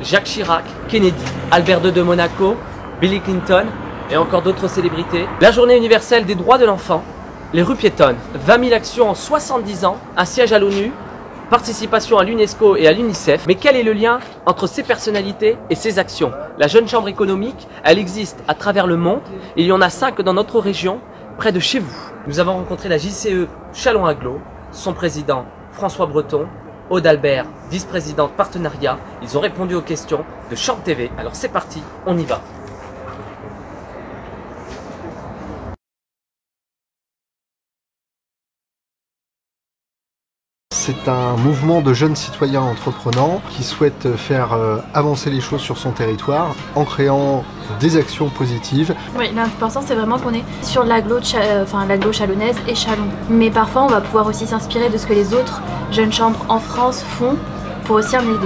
Jacques Chirac, Kennedy, Albert II de Monaco, Bill Clinton et encore d'autres célébrités. La journée universelle des droits de l'enfant, les rues piétonnes, 20 000 actions en 70 ans, un siège à l'ONU, participation à l'UNESCO et à l'UNICEF. Mais quel est le lien entre ces personnalités et ces actions? La Jeune Chambre économique, elle existe à travers le monde. Il y en a 5 dans notre région, près de chez vous. Nous avons rencontré la JCE Châlons-Agglo, son président François Breton, Aude Albert, vice-présidente partenariat. Ils ont répondu aux questions de Chambre TV. Alors c'est parti, on y va. C'est un mouvement de jeunes citoyens entreprenants qui souhaitent faire avancer les choses sur son territoire en créant des actions positives. Oui, l'important c'est vraiment qu'on est sur l'agglo chalonnaise et Châlons. Mais parfois on va pouvoir aussi s'inspirer de ce que les autres jeunes chambres en France font pour aussi amener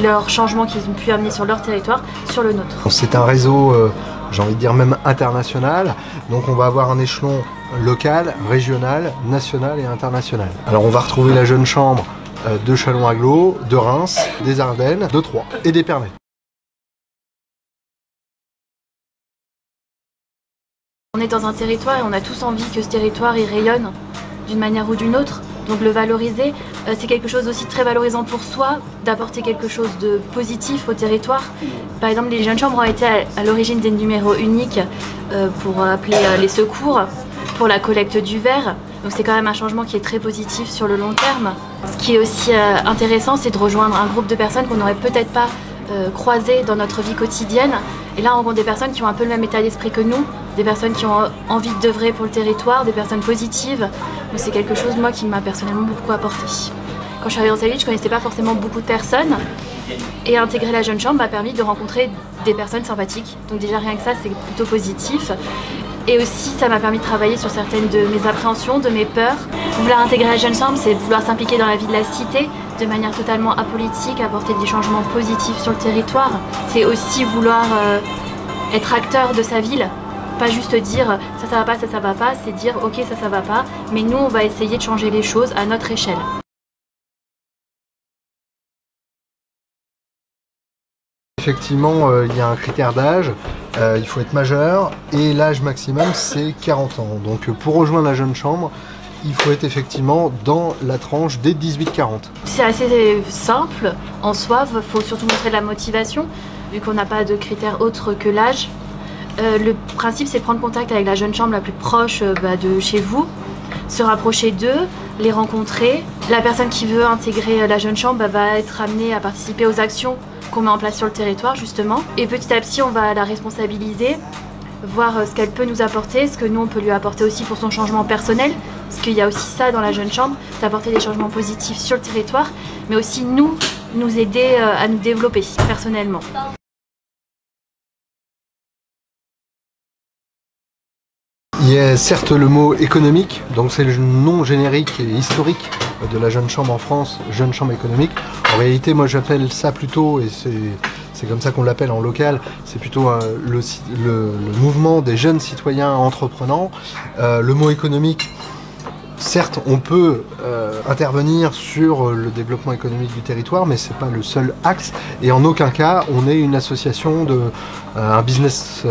leurs changements qu'ils ont pu amener sur leur territoire sur le nôtre. C'est un réseau, j'ai envie de dire même international, donc on va avoir un échelon local, régional, national et international. Alors on va retrouver la Jeune Chambre de Châlons-Agglo, de Reims, des Ardennes, de Troyes et d'Épernay. On est dans un territoire et on a tous envie que ce territoire il rayonne d'une manière ou d'une autre. Donc le valoriser, c'est quelque chose aussi très valorisant pour soi, d'apporter quelque chose de positif au territoire. Par exemple, les jeunes chambres ont été à l'origine des numéros uniques pour appeler les secours, pour la collecte du verre. Donc c'est quand même un changement qui est très positif sur le long terme. Ce qui est aussi intéressant, c'est de rejoindre un groupe de personnes qu'on n'aurait peut-être pas croisées dans notre vie quotidienne. Et là, on rencontre des personnes qui ont un peu le même état d'esprit que nous, des personnes qui ont envie d'œuvrer pour le territoire, des personnes positives. Donc c'est quelque chose, moi, qui m'a personnellement beaucoup apporté. Quand je suis arrivée dans cette ville, je ne connaissais pas forcément beaucoup de personnes. Et intégrer la Jeune Chambre m'a permis de rencontrer des personnes sympathiques. Donc déjà, rien que ça, c'est plutôt positif. Et aussi, ça m'a permis de travailler sur certaines de mes appréhensions, de mes peurs. Vouloir intégrer la Jeune Chambre, c'est vouloir s'impliquer dans la vie de la cité de manière totalement apolitique, apporter des changements positifs sur le territoire. C'est aussi vouloir être acteur de sa ville. Pas juste dire ça va pas, ça va pas, c'est dire ok ça va pas, mais nous on va essayer de changer les choses à notre échelle. Effectivement, il y a un critère d'âge, il faut être majeur et l'âge maximum c'est 40 ans. Donc pour rejoindre la Jeune Chambre, il faut être effectivement dans la tranche des 18-40. C'est assez simple en soi, il faut surtout montrer de la motivation, vu qu'on n'a pas de critères autres que l'âge. Le principe c'est prendre contact avec la Jeune Chambre la plus proche de chez vous, se rapprocher d'eux, les rencontrer. La personne qui veut intégrer la Jeune Chambre va être amenée à participer aux actions qu'on met en place sur le territoire justement. Et petit à petit on va la responsabiliser, voir ce qu'elle peut nous apporter, ce que nous on peut lui apporter aussi pour son changement personnel. Parce qu'il y a aussi ça dans la Jeune Chambre, c'est apporter des changements positifs sur le territoire, mais aussi nous aider à nous développer personnellement. Il y a certes le mot économique, donc c'est le nom générique et historique de la Jeune Chambre en France, Jeune Chambre économique. En réalité, moi j'appelle ça plutôt, et c'est comme ça qu'on l'appelle en local, c'est plutôt le mouvement des jeunes citoyens entreprenants. Le mot économique, certes, on peut intervenir sur le développement économique du territoire, mais ce n'est pas le seul axe. Et en aucun cas, on est une association, un business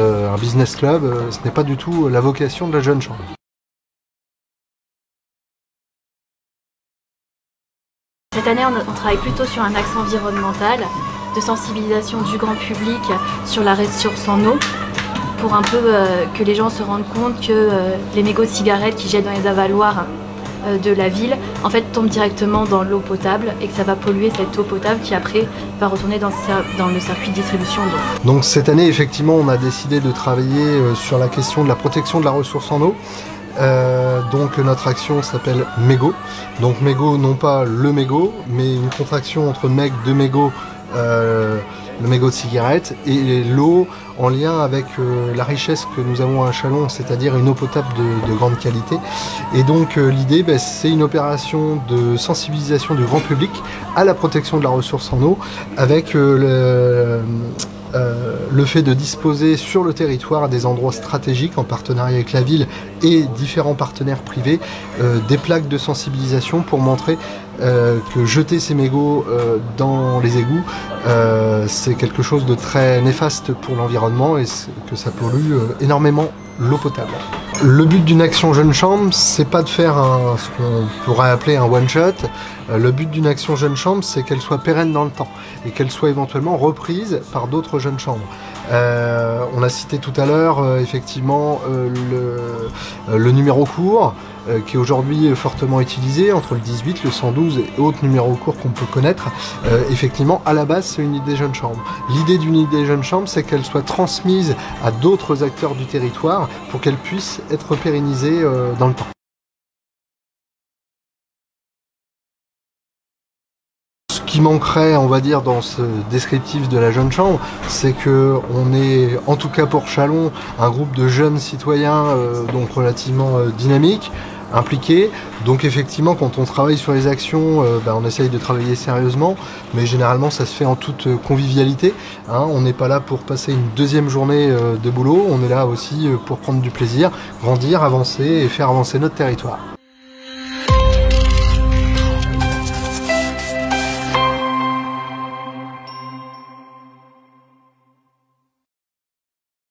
club. Ce n'est pas du tout la vocation de la Jeune Chambre. Cette année, on travaille plutôt sur un axe environnemental, de sensibilisation du grand public sur la ressource en eau, pour un peu que les gens se rendent compte que les mégots de cigarettes qui jettent dans les avaloirs de la ville en fait tombent directement dans l'eau potable et que ça va polluer cette eau potable qui après va retourner dans le circuit de distribution d'eau. Donc cette année effectivement on a décidé de travailler sur la question de la protection de la ressource en eau. Donc notre action s'appelle mégot. Donc mégot, non pas le mégot, mais une contraction entre meg de mégot, le mégot de cigarette, et l'eau en lien avec la richesse que nous avons à Châlons, c'est-à-dire une eau potable de grande qualité. Et donc l'idée, c'est une opération de sensibilisation du grand public à la protection de la ressource en eau, avec le fait de disposer sur le territoire à des endroits stratégiques en partenariat avec la ville et différents partenaires privés des plaques de sensibilisation pour montrer que jeter ces mégots dans les égouts, c'est quelque chose de très néfaste pour l'environnement et que ça pollue énormément l'eau potable. Le but d'une action Jeunes Chambres, c'est pas de faire ce qu'on pourrait appeler un one-shot. Le but d'une action Jeunes Chambres, c'est qu'elle soit pérenne dans le temps et qu'elle soit éventuellement reprise par d'autres Jeunes Chambres. On a cité tout à l'heure effectivement le numéro court qui est aujourd'hui fortement utilisé entre le 18, le 112 et autres numéros courts qu'on peut connaître. Effectivement, à la base, c'est une idée Jeunes Chambres. L'idée d'une idée Jeunes Chambres, c'est qu'elle soit transmise à d'autres acteurs du territoire pour qu'elle puisse être pérennisée dans le temps. Ce qui manquerait, on va dire, dans ce descriptif de la Jeune Chambre, c'est que on est, en tout cas pour Châlons, un groupe de jeunes citoyens donc relativement dynamiques, impliqués. Donc effectivement, quand on travaille sur les actions, on essaye de travailler sérieusement, mais généralement ça se fait en toute convivialité. On n'est pas là pour passer une deuxième journée de boulot, on est là aussi pour prendre du plaisir, grandir, avancer et faire avancer notre territoire.